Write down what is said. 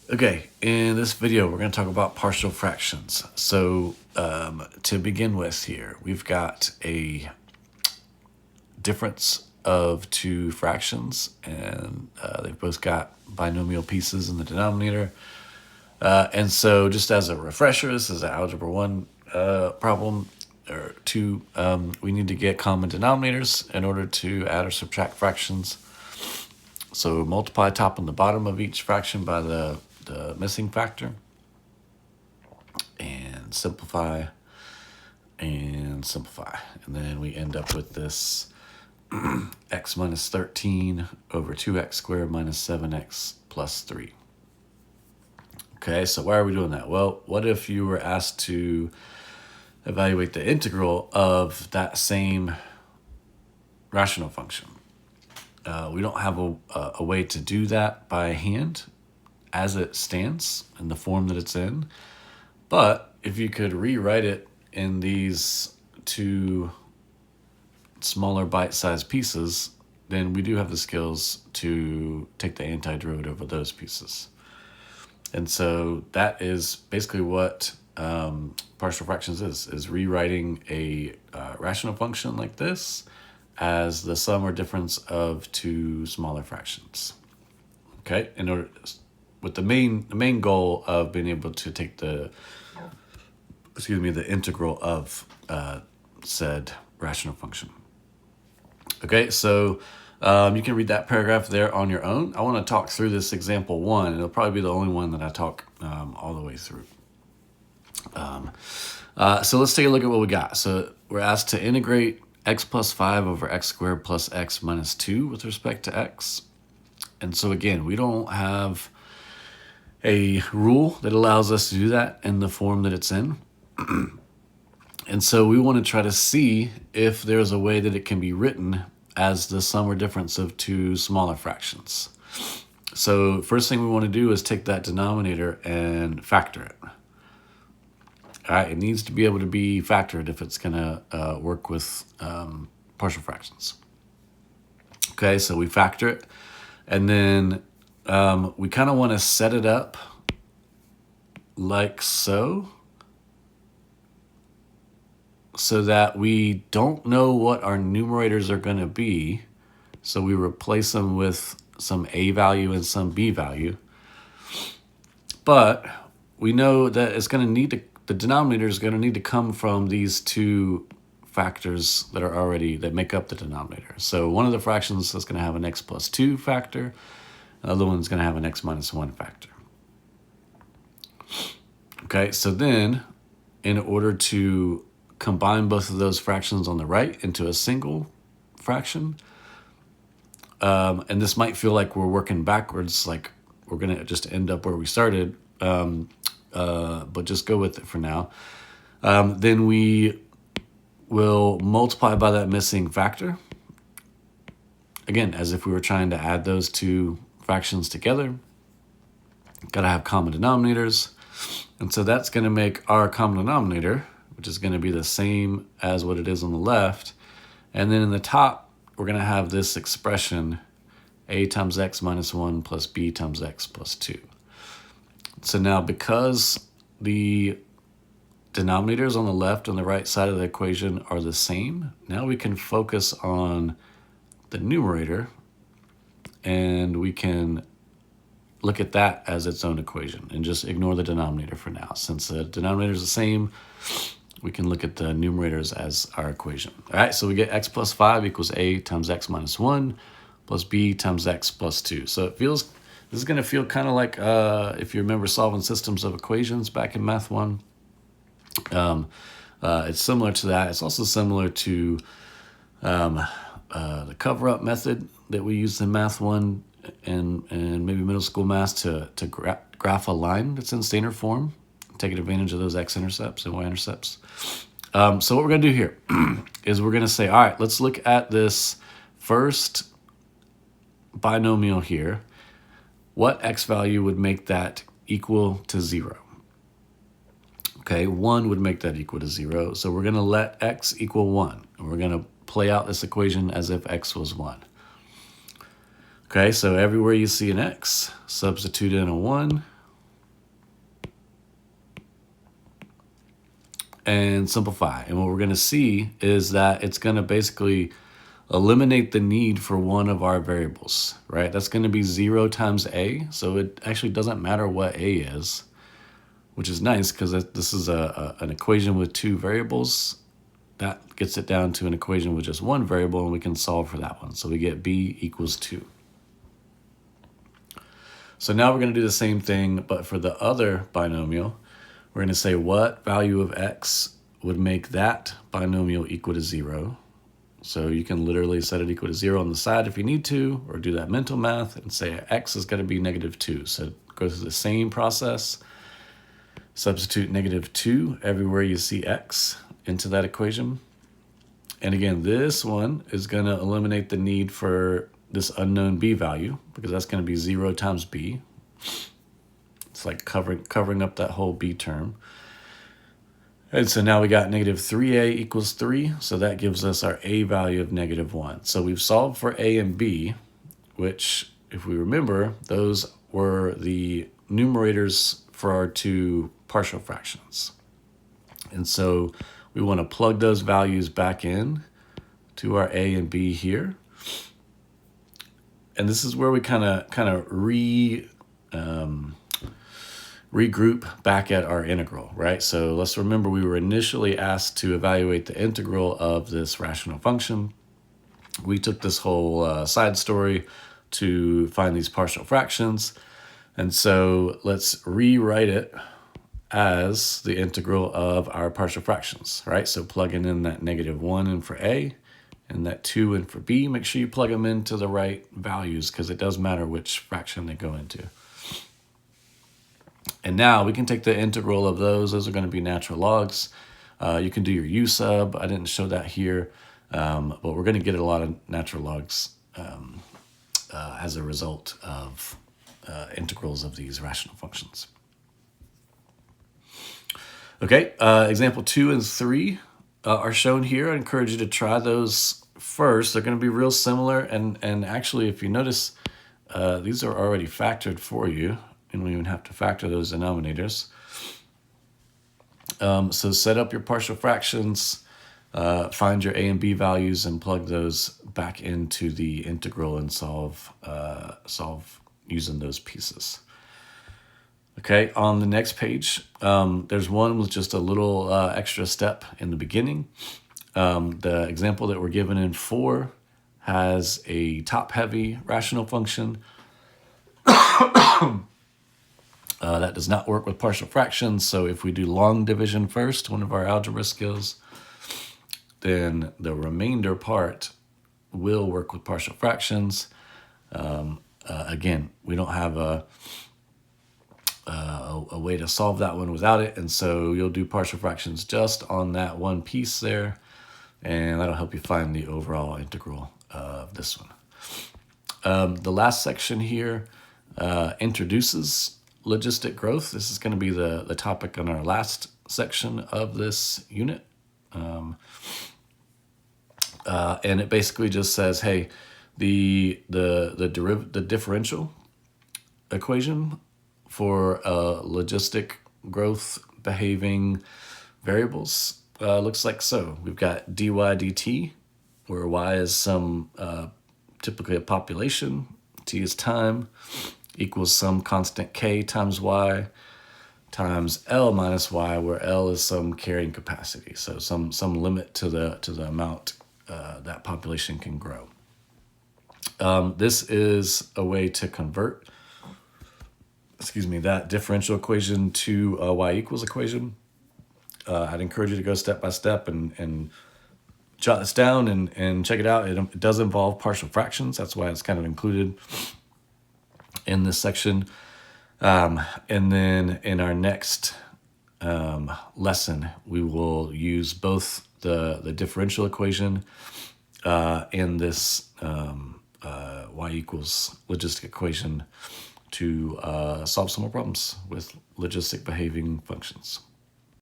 Okay, in this video, we're going to talk about partial fractions. So to begin with here, we've got a difference of two fractions, and they've both got binomial pieces in the denominator. And so just as a refresher, this is an Algebra 1 problem, or 2. We need to get common denominators in order to add or subtract fractions. So multiply top and the bottom of each fraction by the missing factor, and simplify, and simplify. And then we end up with this x minus 13 over 2x squared minus 7x plus 3. Okay, so why are we doing that? Well, what if you were asked to evaluate the integral of that same rational function? We don't have a way to do that by hand as it stands in the form that it's in. But if you could rewrite it in these two smaller bite-sized pieces, then we do have the skills to take the antiderivative of those pieces. And so that is basically what partial fractions is rewriting a rational function like this as the sum or difference of two smaller fractions. Okay, in order with the main goal of being able to take the integral of said rational function. Okay, so you can read that paragraph there on your own. I want to talk through this example 1. It'll probably be the only one that I talk all the way through. So let's take a look at what we got. So we're asked to integrate x plus 5 over x squared plus x minus 2 with respect to x. And so again, we don't have a rule that allows us to do that in the form that it's in. And so we want to try to see if there's a way that it can be written as the sum or difference of two smaller fractions. So first thing we want to do is take that denominator and factor it. All right, it needs to be able to be factored if it's going to work with partial fractions. Okay, so we factor it, and then we kind of want to set it up like so that we don't know what our numerators are going to be. So we replace them with some a value and some b value. But we know that it's going to need to, the denominator is going to need to come from these two factors that make up the denominator. So one of the fractions is going to have an x plus 2 factor. The other one's going to have an x minus 1 factor. Okay, so then in order to combine both of those fractions on the right into a single fraction, and this might feel like we're working backwards, like we're going to just end up where we started, but just go with it for now. Then we will multiply by that missing factor, again, as if we were trying to add those two fractions together. Got to have common denominators. And so that's going to make our common denominator, which is going to be the same as what it is on the left. And then in the top, we're going to have this expression, a times x minus 1 plus b times x plus 2. So now because the denominators on the left and the right side of the equation are the same, now we can focus on the numerator, and we can look at that as its own equation and just ignore the denominator for now. Since the denominator is the same, we can look at the numerators as our equation. All right, so we get x plus 5 equals a times x minus 1 plus b times x plus 2. So this is going to feel kind of like if you remember solving systems of equations back in Math 1. It's similar to that. It's also similar to the cover-up method that we used in Math 1 and maybe middle school math to graph a line that's in standard form, taking advantage of those x-intercepts and y-intercepts. So what we're going to do here is we're going to say, all right, let's look at this first binomial here. What x value would make that equal to 0? Okay, 1 would make that equal to 0. So we're going to let x equal 1. And we're going to play out this equation as if x was 1. Okay, so everywhere you see an x, substitute in a 1. and simplify. And what we're going to see is that it's going to basically eliminate the need for one of our variables, right? That's going to be 0 times a. So it actually doesn't matter what a is, which is nice because this is an equation with 2 variables. That gets it down to an equation with just 1 variable, and we can solve for that one. So we get b equals 2. So now we're going to do the same thing, but for the other binomial. We're going to say what value of x would make that binomial equal to 0. So you can literally set it equal to 0 on the side if you need to, or do that mental math and say x is going to be -2. So go through the same process. Substitute -2 everywhere you see x into that equation. And again, this one is going to eliminate the need for this unknown b value, because that's going to be 0 times b. It's like covering up that whole b term. And so now we got -3a equals 3. So that gives us our a value of -1. So we've solved for a and b, which, if we remember, those were the numerators for our 2 partial fractions. And so we want to plug those values back in to our a and b here. And this is where we kind of regroup back at our integral, right? So let's remember we were initially asked to evaluate the integral of this rational function. We took this whole side story to find these partial fractions. And so let's rewrite it as the integral of our partial fractions, right? So plugging in that -1 in for a and that 2 in for b. Make sure you plug them into the right values, because it does matter which fraction they go into. And now we can take the integral of those. Those are going to be natural logs. You can do your u sub. I didn't show that here, but we're going to get a lot of natural logs as a result of integrals of these rational functions. Okay, example 2 and 3 are shown here. I encourage you to try those first. They're going to be real similar, and actually, if you notice, these are already factored for you. You don't even have to factor those denominators. So set up your partial fractions, find your a and b values, and plug those back into the integral and solve using those pieces. Okay, on the next page, there's one with just a little extra step in the beginning. The example that we're given in 4 has a top-heavy rational function. That does not work with partial fractions, so if we do long division first, one of our algebra skills, then the remainder part will work with partial fractions. Again, we don't have a way to solve that one without it, and so you'll do partial fractions just on that one piece there, and that'll help you find the overall integral of this one. The last section here introduces logistic growth. This is going to be the topic on our last section of this unit. And it basically just says, hey, the differential equation for logistic growth behaving variables looks like so. We've got dy dt, where y is some typically a population, t is time, equals some constant k times y times L minus y, where L is some carrying capacity, so some limit to the amount that population can grow. This is a way to convert, that differential equation to a y equals equation. I'd encourage you to go step by step and jot this down and check it out. It does involve partial fractions. That's why it's kind of included in this section. And then in our next lesson, we will use both the differential equation and this y equals logistic equation to solve some more problems with logistic behaving functions.